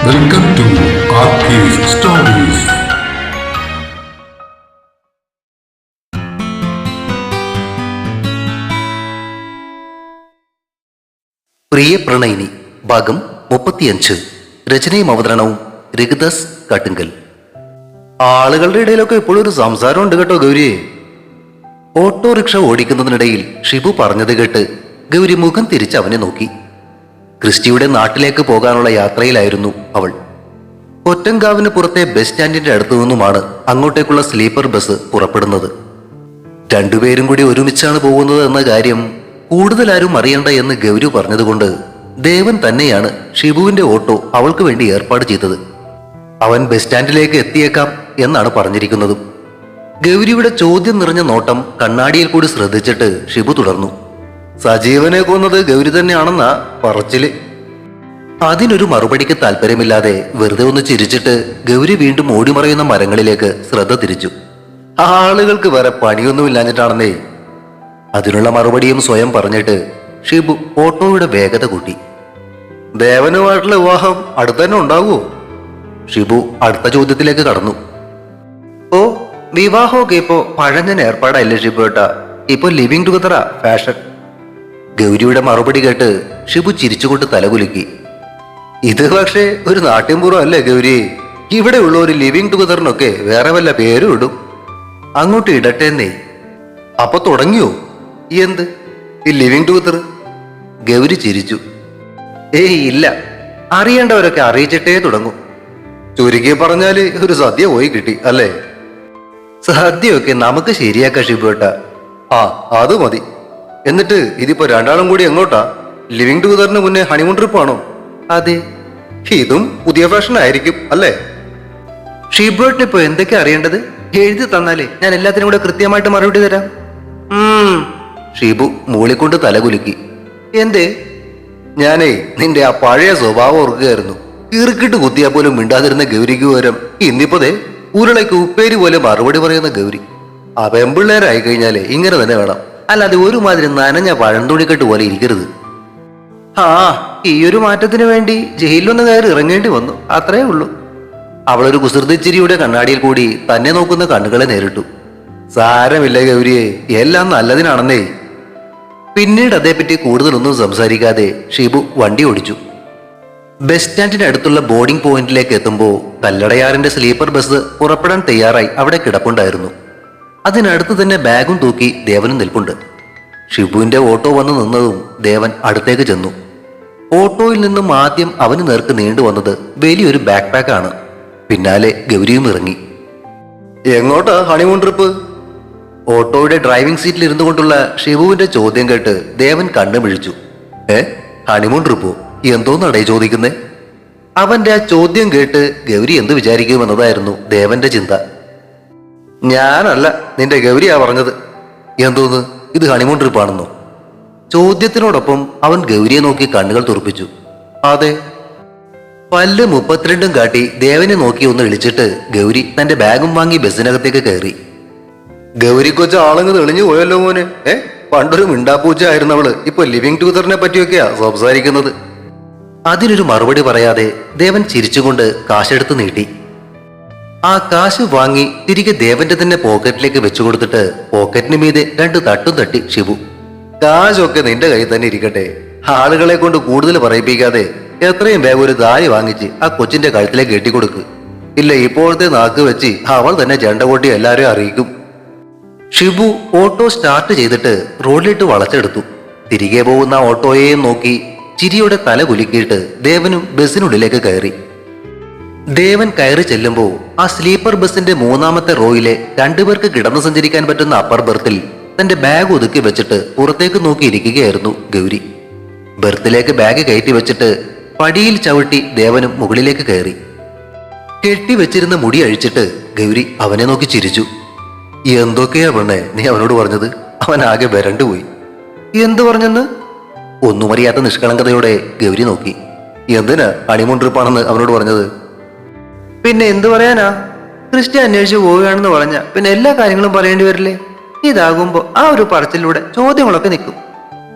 Welcome to Arcade Stories. പ്രിയ പ്രണയിനി ഭാഗം 35. രചനയും അവതരണവും രഘുദാസ് കാട്ടുങ്കൽ. ആളുകളുടെ ഇടയിലൊക്കെ ഇപ്പോഴും ഒരു സംസാരം ഉണ്ട് കേട്ടോ ഗൗരിയെ. ഓട്ടോറിക്ഷ ഓടിക്കുന്നതിനിടയിൽ ഷിബു പറഞ്ഞത് കേട്ട് ഗൗരി മുഖം തിരിച്ച് അവനെ നോക്കി. ക്രിസ്റ്റിയുടെ നാട്ടിലേക്ക് പോകാനുള്ള യാത്രയിലായിരുന്നു അവൾ. കൊറ്റങ്കാവിന് പുറത്തെ ബസ് സ്റ്റാൻഡിന്റെ അടുത്തു നിന്നുമാണ് അങ്ങോട്ടേക്കുള്ള സ്ലീപ്പർ ബസ് പുറപ്പെടുന്നത്. രണ്ടുപേരും കൂടി ഒരുമിച്ചാണ് പോകുന്നത് എന്ന കാര്യം കൂടുതൽ ആരും അറിയണ്ട എന്ന് ഗൗരി പറഞ്ഞതുകൊണ്ട് ദേവൻ തന്നെയാണ് ഷിബുവിന്റെ ഓട്ടോ അവൾക്ക് വേണ്ടി ഏർപ്പാട് ചെയ്തത്. അവൻ ബസ് സ്റ്റാൻഡിലേക്ക് എത്തിയേക്കാം എന്നാണ് പറഞ്ഞിരിക്കുന്നതും. ഗൗരിയുടെ ചോദ്യം നിറഞ്ഞ നോട്ടം കണ്ണാടിയിൽ കൂടി ശ്രദ്ധിച്ചിട്ട് ഷിബു തുടർന്നു. സജീവനെ കൊന്നത് ഗൗരി തന്നെയാണെന്നാ പറച്ചില്. അതിനൊരു മറുപടിക്ക് താല്പര്യമില്ലാതെ വെറുതെ ഒന്ന് ചിരിച്ചിട്ട് ഗൗരി വീണ്ടും ഓടിമറയുന്ന മരങ്ങളിലേക്ക് ശ്രദ്ധ തിരിച്ചു. ആളുകൾക്ക് വേറെ പണിയൊന്നുമില്ലാഞ്ഞിട്ടാണെന്നേ. അതിനുള്ള മറുപടിയും സ്വയം പറഞ്ഞിട്ട് ഷിബു ഓട്ടോയുടെ വേഗത കൂട്ടി. ദേവനുമായിട്ടുള്ള വിവാഹം അടുത്തന്നെ ഉണ്ടാവുമോ? ഷിബു അടുത്ത ചോദ്യത്തിലേക്ക് കടന്നു. ഓ, വിവാഹമൊക്കെ ഇപ്പോ പഴഞ്ഞ ഏർപ്പാടല്ലേ ഷിബു ഏട്ടാ. ഇപ്പൊ ലിവിങ് ടുഗദറാ ഫാഷൻ. ഗൗരിയുടെ മറുപടി കേട്ട് ഷിബു ചിരിച്ചുകൊണ്ട് തലകുലുക്കി. ഇത് പക്ഷേ ഒരു നാട്യംപൂർവ്വം അല്ലേ ഗൗരി? ഇവിടെ ഉള്ള ഒരു ലിവിങ് ടുഗദറിനൊക്കെ വേറെ വല്ല പേരും ഇടും. അങ്ങോട്ട് ഇടട്ടെന്നേ. അപ്പൊ തുടങ്ങിയോ എന്ത് ഈ ലിവിങ് ടുഗദർ? ഗൗരി ചിരിച്ചു. ഏയ് ഇല്ല, അറിയേണ്ടവരൊക്കെ അറിയിച്ചിട്ടേ തുടങ്ങും. ചുരുക്കി പറഞ്ഞാല് ഒരു സദ്യ പോയി കിട്ടി അല്ലേ? സദ്യയൊക്കെ നമുക്ക് ശരിയാക്കാം ഷിബുട്ട. ആ അത് മതി. എന്നിട്ട് ഇതിപ്പോ രണ്ടാളും കൂടി എങ്ങോട്ടാ? ലിവിങ് ടുഗദറിന് മുന്നേ ഹണിമൂൺ ട്രിപ്പാണോ? അതെ. ഇതും പുതിയ ഫാഷൻ ആയിരിക്കും അല്ലേ? ഷിബുട്ടിന് ഇപ്പൊ എന്തൊക്കെ അറിയേണ്ടത്? എഴുതി തന്നാലേ ഞാൻ എല്ലാത്തിനും കൂടെ കൃത്യമായിട്ട് മറുപടി തരാം. ഷിബു മൂളിക്കൊണ്ട് തലകുലുക്കി. എന്തേ? ഞാനേ നിന്റെ ആ പഴയ സ്വഭാവം ഓർക്കുകയായിരുന്നു. ഇറുക്കിട്ട് കുത്തിയാ പോലും മിണ്ടാതിരുന്ന ഗൗരിക്ക് പകരം ഇന്നിപ്പോതേ ഉരുളയ്ക്ക് ഉപ്പേരി പോലെ മറുപടി പറയുന്ന ഗൗരി. ആ പെമ്പിള്ളേരായി കഴിഞ്ഞാലേ ഇങ്ങനെ തന്നെ വേണം, അല്ലാതെ ഒരുമാതിരി നനഞ്ഞ പഴന്തുണിക്കെട്ട് പോലെ ഇരിക്കരുത്. ആ, ഈ ഒരു മാറ്റത്തിന് വേണ്ടി ജയിലിലൊന്ന് കയറി ഇറങ്ങേണ്ടി വന്നു, അത്രേ ഉള്ളൂ. അവളൊരു കുസൃതിച്ചിരിയുടെ കണ്ണാടിയിൽ കൂടി തന്നെ നോക്കുന്ന കണ്ണുകളെ നേരിട്ടു. സാരമില്ല ഗൗരിയെ, എല്ലാം നല്ലതിനാണെന്നേ. പിന്നീട് അതേപ്പറ്റി കൂടുതലൊന്നും സംസാരിക്കാതെ ഷിബു വണ്ടി ഓടിച്ചു. ബസ് സ്റ്റാൻഡിന് അടുത്തുള്ള ബോർഡിംഗ് പോയിന്റിലേക്ക് എത്തുമ്പോൾ കല്ലടയാറിന്റെ സ്ലീപ്പർ ബസ് പുറപ്പെടാൻ തയ്യാറായി അവിടെ കിടപ്പുണ്ടായിരുന്നു. അതിനടുത്ത് തന്നെ ബാഗും തൂക്കി ദേവനും നിൽപ്പുണ്ട്. ഷിബുവിന്റെ ഓട്ടോ വന്ന് നിന്നതും ദേവൻ അടുത്തേക്ക് ചെന്നു. ഓട്ടോയിൽ നിന്നും ആദ്യം അവന് നേർക്ക് നീണ്ടുവന്നത് വലിയൊരു ബാക്ക് പാക്കാണ്. പിന്നാലെ ഗൗരിയും ഇറങ്ങി. എങ്ങോട്ടാ ഹണിമൂൺ ട്രിപ്പ്? ഓട്ടോയുടെ ഡ്രൈവിംഗ് സീറ്റിൽ ഇരുന്നു കൊണ്ടുള്ള ഷിബുവിന്റെ ചോദ്യം കേട്ട് ദേവൻ കണ്ണു മിഴിച്ചു. ഹണിമൂൺ ട്രിപ്പോ? എന്തോന്നടേ ചോദിക്കുന്നേ? അവന്റെ ആ ചോദ്യം കേട്ട് ഗൗരി എന്ത് വിചാരിക്കുമെന്നതായിരുന്നു ദേവന്റെ ചിന്ത. ഞാനല്ല, നിന്റെ ഗൗരിയാ പറഞ്ഞത്. എന്തോന്ന്, ഇത് ഹണിമൂൺ ട്രിപ്പാണെന്നോ? ചോദ്യത്തിനോടൊപ്പം അവൻ ഗൗരിയെ നോക്കി കണ്ണുകൾ തുറപ്പിച്ചു. അതെ. പല്ല് 32 കാട്ടി ദേവനെ നോക്കി ഒന്ന് ഇളിച്ചിട്ട് ഗൗരി തന്റെ ബാഗും വാങ്ങി ബസ്സിനകത്തേക്ക് കയറി. ഗൗരി കൊച്ച ആളങ്ങ് തെളിഞ്ഞു പോയല്ലോ മോനെ. പണ്ടൊരു മിണ്ടാപ്പൂച്ച ആയിരുന്നവള് ഇപ്പൊ ലിവിങ് ടുഗദറിനെ പറ്റിയൊക്കെയാ സംസാരിക്കുന്നത്. അതിനൊരു മറുപടി പറയാതെ ദേവൻ ചിരിച്ചുകൊണ്ട് കാശെടുത്ത് നീട്ടി. ആ കാശ് വാങ്ങി തിരികെ ദേവന്റെ തന്നെ പോക്കറ്റിലേക്ക് വെച്ചു കൊടുത്തിട്ട് പോക്കറ്റിന് മീതെ 2 തട്ടും തട്ടി ഷിബു. കാശൊക്കെ നിന്റെ കയ്യിൽ തന്നെ ഇരിക്കട്ടെ. ആളുകളെ കൊണ്ട് കൂടുതൽ പറയിപ്പിക്കാതെ എത്രയും വേഗം ഒരു ദാരി വാങ്ങിച്ച് ആ കൊച്ചിന്റെ കഴുത്തിലേക്ക് കെട്ടിക്കൊടുക്ക്. ഇല്ല, ഇപ്പോഴത്തെ നാക്ക് വെച്ച് അവൾ തന്നെ ചെണ്ട കൊട്ടി എല്ലാവരെയും അറിയിക്കും. ഷിബു ഓട്ടോ സ്റ്റാർട്ട് ചെയ്തിട്ട് റോഡിലിട്ട് വളച്ചെടുത്തു. തിരികെ പോകുന്ന ഓട്ടോയെയും നോക്കി ചിരിയോടെ തല കുലുക്കിയിട്ട് ദേവനും ബസ്സിനുള്ളിലേക്ക് കയറി. ദേവൻ കയറി ചെല്ലുമ്പോൾ ആ സ്ലീപ്പർ ബസിന്റെ 3ാമത്തെ റോയിലെ 2 പേർക്ക് കിടന്നു സഞ്ചരിക്കാൻ പറ്റുന്ന അപ്പർ ബർത്തിൽ തന്റെ ബാഗ് ഒതുക്കി വെച്ചിട്ട് പുറത്തേക്ക് നോക്കി ഇരിക്കുകയായിരുന്നു ഗൗരി. ബർത്തിലേക്ക് ബാഗ് കയറ്റി വെച്ചിട്ട് പടിയിൽ ചവിട്ടി ദേവനും മുകളിലേക്ക് കയറി. കെട്ടിവെച്ചിരുന്ന മുടി അഴിച്ചിട്ട് ഗൗരി അവനെ നോക്കി ചിരിച്ചു. എന്തൊക്കെയാ പെണ്ണേ നീ അവനോട് പറഞ്ഞത്? അവൻ ആകെ വരണ്ടുപോയി. എന്തു പറഞ്ഞെന്ന്? ഒന്നും അറിയാത്ത നിഷ്കളങ്കതയോടെ ഗൗരി നോക്കി. എന്തിനാ ഹണിമൂൺ ട്രിപ്പാണെന്ന് അവനോട് പറഞ്ഞത്? പിന്നെ എന്തു പറയാനാ? ക്രിസ്റ്റി അന്വേഷിച്ചു പോവുകയാണെന്ന് പറഞ്ഞ പിന്നെ എല്ലാ കാര്യങ്ങളും പറയേണ്ടി വരില്ലേ? ഇതാകുമ്പോ ആ ഒരു പറച്ചിലൂടെ ചോദ്യങ്ങളൊക്കെ നിൽക്കും.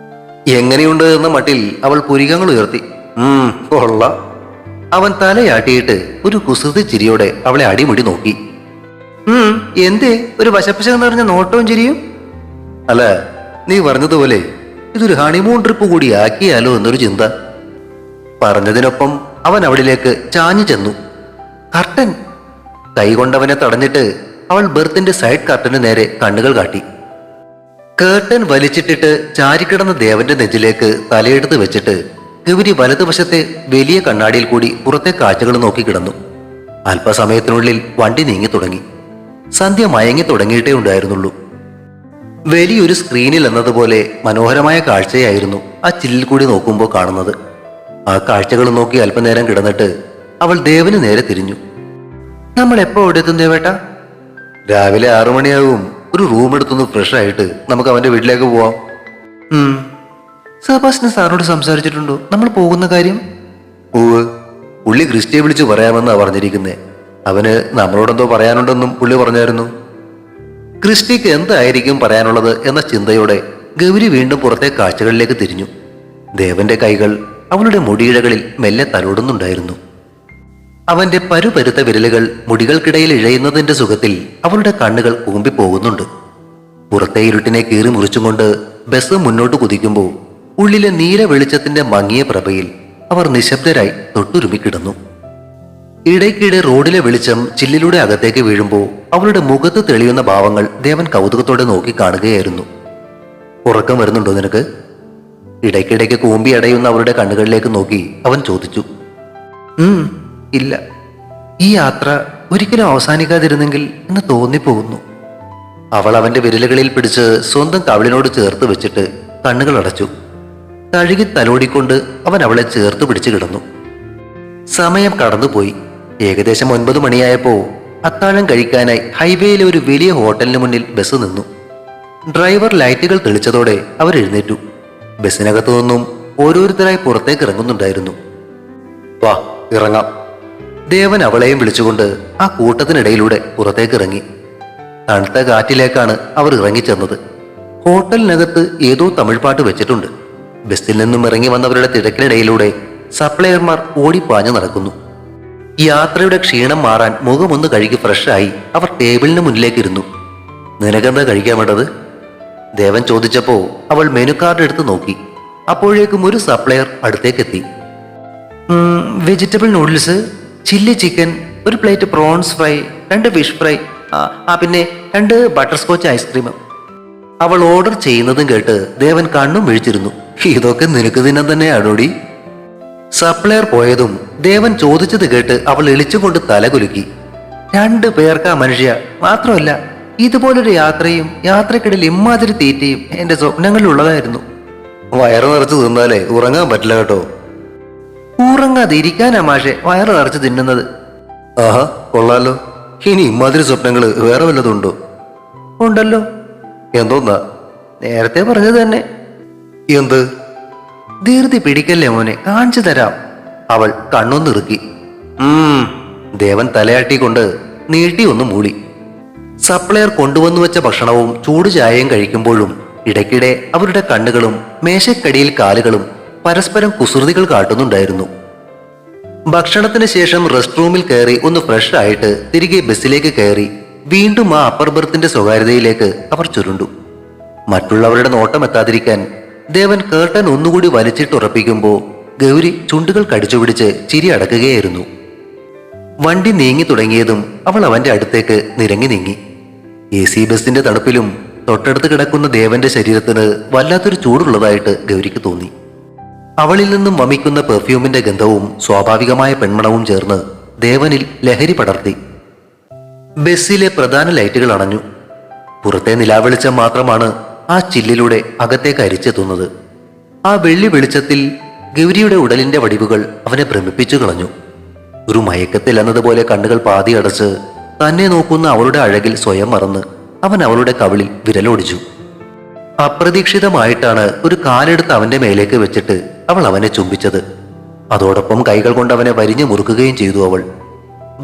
എങ്ങനെയുണ്ട് എന്ന മട്ടിൽ അവൾ പുരികങ്ങൾ ഉയർത്തി. കൊള്ളാം. അവൻ തലയാട്ടിയിട്ട് ഒരു കുസൃതി ചിരിയോടെ അവളെ അടിമുടി നോക്കി. എന്തേ ഒരു വശപ്പശ നിറഞ്ഞ നോട്ടവും ചിരിയും? അല്ല, നീ പറഞ്ഞതുപോലെ ഇതൊരു ഹണിമൂൺ ട്രിപ്പ് കൂടി ആക്കിയാലോ എന്നൊരു ചിന്ത. പറഞ്ഞതിനൊപ്പം അവൻ അവളിലേക്ക് ചാഞ്ഞു ചെന്നു. കർട്ടൻ! കൈകൊണ്ടവനെ തടഞ്ഞിട്ട് അവൾ ബെർത്തിന്റെ സൈഡ് കർട്ടന് നേരെ കണ്ണുകൾ കാട്ടി. കേർട്ടൻ വലിച്ചിട്ടിട്ട് ചാരിക്കിടന്ന ദേവന്റെ നെഞ്ചിലേക്ക് തലയെടുത്ത് വെച്ചിട്ട് ഗൗരി വലതുവശത്തെ വലിയ കണ്ണാടിയിൽ കൂടി പുറത്തെ കാഴ്ചകൾ നോക്കി കിടന്നു. അല്പസമയത്തിനുള്ളിൽ വണ്ടി നീങ്ങി തുടങ്ങി. സന്ധ്യ മയങ്ങി തുടങ്ങിയിട്ടേ ഉണ്ടായിരുന്നുള്ളൂ. വലിയൊരു സ്ക്രീനിൽ എന്നതുപോലെ മനോഹരമായ കാഴ്ചയായിരുന്നു ആ ചില്ലിൽ കൂടി നോക്കുമ്പോൾ കാണുന്നത്. ആ കാഴ്ചകൾ നോക്കി അല്പനേരം കിടന്നിട്ട് അവൾ ദേവന് നേരെ തിരിഞ്ഞു. നമ്മൾ എപ്പോ ഇവിടെ എത്തും ദേവേട്ട? രാവിലെ 6 മണിയാവും. ഒരു റൂം എടുത്തൊന്ന് ഫ്രഷ് ആയിട്ട് നമുക്ക് അവന്റെ വീട്ടിലേക്ക് പോവാം. സെബാസ്റ്റ്യൻ സാറിനോട് സംസാരിച്ചിട്ടുണ്ടോ നമ്മൾ പോകുന്ന കാര്യം? പുള്ളി ക്രിസ്റ്റിയെ വിളിച്ച് പറയാമെന്നാ പറഞ്ഞിരിക്കുന്നേ. അവന് നമ്മളോടെന്തോ പറയാനുണ്ടെന്നും പുള്ളി പറഞ്ഞായിരുന്നു. ക്രിസ്റ്റിക്ക് എന്തായിരിക്കും പറയാനുള്ളത് എന്ന ചിന്തയോടെ ഗൗരി വീണ്ടും പുറത്തെ കാഴ്ചകളിലേക്ക് തിരിഞ്ഞു. ദേവന്റെ കൈകൾ അവളുടെ മുടിയിഴകളിൽ മെല്ലെ തലോടുന്നുണ്ടായിരുന്നു. അവന്റെ പരുപരുത്ത വിരലുകൾ മുടികൾക്കിടയിൽ ഇഴയുന്നതിന്റെ സുഖത്തിൽ അവളുടെ കണ്ണുകൾ കൂമ്പിപ്പോകുന്നുണ്ട്. പുറത്തെ ഇരുട്ടിനെ കീറി മുറിച്ചുകൊണ്ട് ബസ് മുന്നോട്ട് കുതിക്കുമ്പോൾ ഉള്ളിലെ നീല വെളിച്ചത്തിന്റെ മങ്ങിയ പ്രഭയിൽ അവർ നിശബ്ദരായി തൊട്ടുരുമിക്കിടന്നു. ഇടയ്ക്കിടെ റോഡിലെ വെളിച്ചം ചില്ലിലൂടെ അകത്തേക്ക് വീഴുമ്പോൾ അവളുടെ മുഖത്ത് തെളിയുന്ന ഭാവങ്ങൾ ദേവൻ കൗതുകത്തോടെ നോക്കി കാണുകയായിരുന്നു. ഉറക്കം വരുന്നുണ്ടോ നിനക്ക്? ഇടയ്ക്കിടയ്ക്ക് കൂമ്പി അടയുന്ന അവളുടെ കണ്ണുകളിലേക്ക് നോക്കി അവൻ ചോദിച്ചു. ഇല്ല, ഈ യാത്ര ഒരിക്കലും അവസാനിക്കാതിരുന്നെങ്കിൽ എന്ന് തോന്നിപ്പോകുന്നു. അവൾ അവന്റെ വിരലുകളിൽ പിടിച്ച് സ്വന്തം കവിളിനോട് ചേർത്ത് വെച്ചിട്ട് കണ്ണുകൾ അടച്ചു. തഴുകി തലോടിക്കൊണ്ട് അവൻ അവളെ ചേർത്ത് പിടിച്ചു കിടന്നു. സമയം കടന്നുപോയി. ഏകദേശം 9 മണിയായപ്പോ അത്താഴം കഴിക്കാനായി ഹൈവേയിലെ ഒരു വലിയ ഹോട്ടലിന് മുന്നിൽ ബസ് നിന്നു. ഡ്രൈവർ ലൈറ്റുകൾ തെളിച്ചതോടെ അവർ എഴുന്നേറ്റു. ബസ്സിനകത്തു നിന്നും ഓരോരുത്തരായി പുറത്തേക്ക് ഇറങ്ങുന്നുണ്ടായിരുന്നു. വാ ഇറങ്ങാം. ദേവൻ അവളെയും വിളിച്ചുകൊണ്ട് ആ കൂട്ടത്തിനിടയിലൂടെ പുറത്തേക്ക് ഇറങ്ങി. തണുത്ത കാറ്റിലേക്കാണ് അവർ ഇറങ്ങിച്ചെന്നത്. ഹോട്ടലിനകത്ത് ഏതോ തമിഴ് പാട്ട് വെച്ചിട്ടുണ്ട്. ബസ്സിൽ നിന്നും ഇറങ്ങി വന്നവരുടെ തിരക്കിനിടയിലൂടെ സപ്ലയർമാർ ഓടിപ്പാഞ്ഞു നടക്കുന്നു. യാത്രയുടെ ക്ഷീണം മാറാൻ മുഖമൊന്ന് കഴുകി ഫ്രഷായി അവർ ടേബിളിന് മുന്നിലേക്ക് ഇരുന്നു. നിനക്കെന്താ കഴിക്കാൻ വേണ്ടത്? ദേവൻ ചോദിച്ചപ്പോ അവൾ മെനു കാർഡ് എടുത്ത് നോക്കി. അപ്പോഴേക്കും ഒരു സപ്ലയർ അടുത്തേക്കെത്തി. വെജിറ്റബിൾ നൂഡിൽസ്, ചില്ലി ചിക്കൻ, ഒരു plate prawns fry, 2 fish fry, പിന്നെ 2 ബട്ടർ സ്കോച്ച് ഐസ്ക്രീമും. അവൾ ഓർഡർ ചെയ്യുന്നതും കേട്ട് ദേവൻ കണ്ണും വീഴ്ചിരുന്നു. ഇതൊക്കെ നിനക്ക് തിന്നാൻ തന്നെയാണോടി? സപ്ലയർ പോയതും ദേവൻ ചോദിച്ചത് കേട്ട് അവൾ എളിച്ചുകൊണ്ട് തലകുലുക്കി. 2 പേർക്കാ മനുഷ്യ. മാത്രമല്ല ഇതുപോലൊരു യാത്രയും യാത്രക്കിടയിൽ ഇമ്മാതിരി തീറ്റയും എന്റെ സ്വപ്നങ്ങളിലുള്ളതായിരുന്നു. വയറ് നിറച്ച് തിന്നാലേ ഉറങ്ങാൻ പറ്റില്ല കേട്ടോ. ഉറങ്ങാതെ ഇരിക്കാനാ മാഷെ വയറ് നിറച്ച് തിന്നുന്നത്. ആഹാ, കൊള്ളാലോ. ഇനി ഇമ്മാതിരി സ്വപ്നങ്ങള് വേറെ വല്ലതുണ്ടോ? ഉണ്ടല്ലോ. എന്തോന്നാ? നേരത്തെ പറഞ്ഞത് തന്നെ. എന്ത്? ധീർതി പിടിക്കല്ലേ മോനെ, കാണിച്ചു തരാം. അവൾ കണ്ണൊന്നിറുക്കി. ദേവൻ തലയാട്ടിക്കൊണ്ട് നീട്ടി ഒന്ന് മൂളി. സപ്ലയർ കൊണ്ടുവന്നു വെച്ച ഭക്ഷണവും ചൂട് ചായയും കഴിക്കുമ്പോഴും ഇടയ്ക്കിടെ അവരുടെ കണ്ണുകളും മേശക്കടിയിൽ കാലുകളും പരസ്പരം കുസൃതികൾ കാട്ടുന്നുണ്ടായിരുന്നു. ഭക്ഷണത്തിന് ശേഷം റെസ്റ്റ് റൂമിൽ കയറി ഒന്ന് ഫ്രഷ് ആയിട്ട് തിരികെ ബസ്സിലേക്ക് കയറി വീണ്ടും ആ അപ്പർ ബർത്തിന്റെ സ്വകാര്യതയിലേക്ക് അവർ ചുരുണ്ടു. മറ്റുള്ളവരുടെ നോട്ടം എത്താതിരിക്കാൻ ദേവൻ കേർട്ടൻ ഒന്നുകൂടി വലിച്ചിട്ടുറപ്പിക്കുമ്പോൾ ഗൗരി ചുണ്ടുകൾ കടിച്ചുപിടിച്ച് ചിരി അടക്കുകയായിരുന്നു. വണ്ടി നീങ്ങി തുടങ്ങിയതും അവൾ അവന്റെ അടുത്തേക്ക് നിരങ്ങി നീങ്ങി. AC ബസിന്റെ തണുപ്പിലും തൊട്ടടുത്ത് കിടക്കുന്ന ദേവന്റെ ശരീരത്തിന് വല്ലാത്തൊരു ചൂടുള്ളതായിട്ട് ഗൗരിക്ക് തോന്നി. അവളിൽ നിന്നും വമിക്കുന്ന പെർഫ്യൂമിന്റെ ഗന്ധവും സ്വാഭാവികമായ പെൺമണവും ചേർന്ന് ദേവനിൽ ലഹരി പടർത്തി. ബസ്സിലെ പ്രധാന ലൈറ്റുകൾ അണഞ്ഞു. പുറത്തെ നിലാവെളിച്ചം മാത്രമാണ് ആ ചില്ലിലൂടെ അകത്തേക്ക് അരിച്ചെത്തുന്നത്. ആ വെള്ളി വെളിച്ചത്തിൽ ഗൗരിയുടെ ഉടലിന്റെ വടിവുകൾ അവനെ ഭ്രമിപ്പിച്ചു കളഞ്ഞു. ഒരു മയക്കത്തിൽ എന്നതുപോലെ കണ്ണുകൾ പാതി അടച്ച് തന്നെ നോക്കുന്ന അവളുടെ അഴകിൽ സ്വയം മറന്ന് അവൻ അവളുടെ കവിളിൽ വിരലോടിച്ചു. അപ്രതീക്ഷിതമായിട്ടാണ് ഒരു കാലെടുത്ത് അവന്റെ മേലേക്ക് വെച്ചിട്ട് അവൾ അവനെ ചുംബിച്ചത്. അതോടൊപ്പം കൈകൾ കൊണ്ട് അവനെ വരിഞ്ഞു മുറുക്കുകയും ചെയ്തു. അവൾ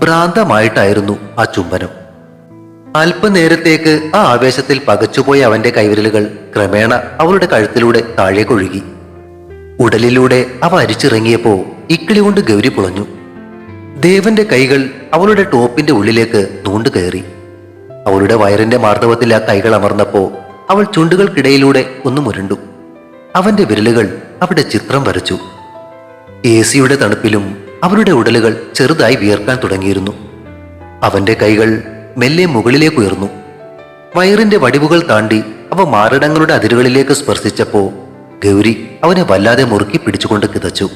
ഭ്രാന്തമായിട്ടായിരുന്നു ആ ചുംബനം. അല്പനേരത്തേക്ക് ആ ആവേശത്തിൽ പകച്ചുപോയ അവന്റെ കൈവിരലുകൾ ക്രമേണ അവളുടെ കഴുത്തിലൂടെ താഴേക്കൊഴുകി. ഉടലിലൂടെ അവ അരിച്ചിറങ്ങിയപ്പോ ഇക്കിളി കൊണ്ട് ഗൗരി പുളഞ്ഞു. ദേവന്റെ കൈകൾ അവളുടെ ടോപ്പിന്റെ ഉള്ളിലേക്ക് നൂണ്ടു കയറി. അവളുടെ വയറിന്റെ മാർദ്ദവത്തിൽ ആ കൈകൾ അമർന്നപ്പോ അവൾ ചുണ്ടുകൾക്കിടയിലൂടെ ഒന്ന് മുരണ്ടു. അവന്റെ വിരലുകൾ അവിടെ ചിത്രം വരച്ചു. AC-യുടെ തണുപ്പിലും അവരുടെ ഉടലുകൾ ചെറുതായി വിയർക്കാൻ തുടങ്ങിയിരുന്നു. അവന്റെ കൈകൾ മെല്ലെ മുകളിലേക്ക് ഉയർന്നു. വയറിന്റെ വടിവുകൾ താണ്ടി അവ മാറിടങ്ങളുടെ അതിരുകളിലേക്ക് സ്പർശിച്ചപ്പോ ഗൗരി അവനെ വല്ലാതെ മുറുക്കി പിടിച്ചുകൊണ്ട് കിതച്ചു.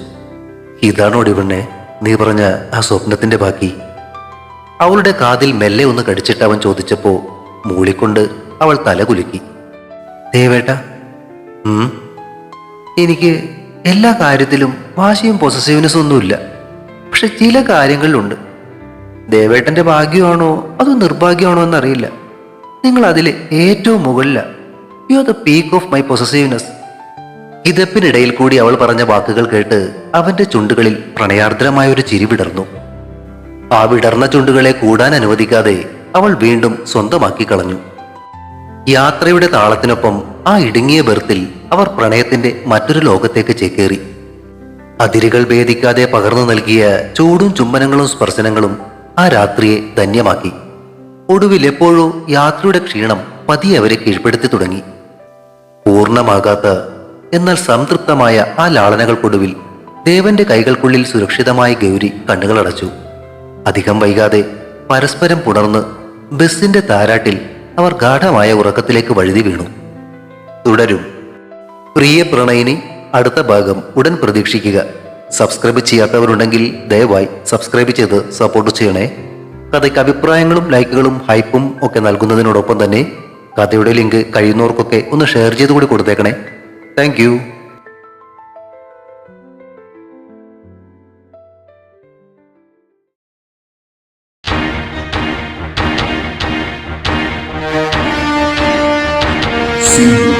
ഇതാണോടി പെണ്ണെ നീ പറഞ്ഞ ആ സ്വപ്നത്തിന്റെ ബാക്കി? അവളുടെ കാതിൽ മെല്ലെ ഒന്ന് കടിച്ചിട്ട് അവൻ ചോദിച്ചപ്പോ മൂളിക്കൊണ്ട് അവൾ തലകുലുക്കി. ദേവേട്ട, എനിക്ക് എല്ലാ കാര്യത്തിലും വാശിയും പൊസസീവ്നെസ്സും ഒന്നുമില്ല. പക്ഷെ ചില കാര്യങ്ങളിലുണ്ട്. ദേവേട്ടന്റെ ഭാഗ്യമാണോ അതോ നിർഭാഗ്യമാണോ എന്നറിയില്ല. നിങ്ങൾ അതിലെ ഏറ്റവും മുകളില. You are the peak of my possessiveness. കിതപ്പിനിടയിൽ കൂടി അവൾ പറഞ്ഞ വാക്കുകൾ കേട്ട് അവന്റെ ചുണ്ടുകളിൽ പ്രണയാർദ്രമായൊരു ചിരി വിടർന്നു. ആ വിടർന്ന ചുണ്ടുകളെ കൂടാൻ അനുവദിക്കാതെ അവൾ വീണ്ടും സ്വന്തമാക്കി കളഞ്ഞു. യാത്രയുടെ താളത്തിനൊപ്പം ആ ഇടുങ്ങിയ ബെർത്തിൽ അവർ പ്രണയത്തിന്റെ മറ്റൊരു ലോകത്തേക്ക് ചേക്കേറി. അതിരുകൾ ഭേദിക്കാതെ പകർന്നു നൽകിയ ചൂടും ചുംബനങ്ങളും സ്പർശനങ്ങളും ആ രാത്രിയെ ധന്യമാക്കി. ഒടുവിൽ എപ്പോഴോ യാത്രയുടെ ക്ഷീണം പതിയെ അവരെ കീഴ്പ്പെടുത്തി തുടങ്ങി. പൂർണ്ണമാകാത്ത എന്നാൽ സംതൃപ്തമായ ആ ലാളനകൾക്കൊടുവിൽ ദേവന്റെ കൈകൾക്കുള്ളിൽ സുരക്ഷിതമായി ഗൗരി കണ്ണുകളടച്ചു. അധികം വൈകാതെ പരസ്പരം പുണർന്ന് ബസിന്റെ താരാട്ടിൽ അവർ ഗാഠമായ ഉറക്കത്തിലേക്ക് വഴുതി വീണു. തുടരും. പ്രിയ പ്രണയിനി അടുത്ത ഭാഗം ഉടൻ പ്രതീക്ഷിക്കുക. സബ്സ്ക്രൈബ് ചെയ്യാത്തവരുണ്ടെങ്കിൽ ദയവായി സബ്സ്ക്രൈബ് ചെയ്ത് സപ്പോർട്ട് ചെയ്യണേ. കഥയ്ക്ക് അഭിപ്രായങ്ങളും ലൈക്കുകളും ഹൈപ്പും ഒക്കെ നൽകുന്നതിനോടൊപ്പം തന്നെ കഥയുടെ ലിങ്ക് കഴിയുന്നവർക്കൊക്കെ ഒന്ന് ഷെയർ ചെയ്ത് കൂടി കൊടുത്തേക്കണേ. Thank you. See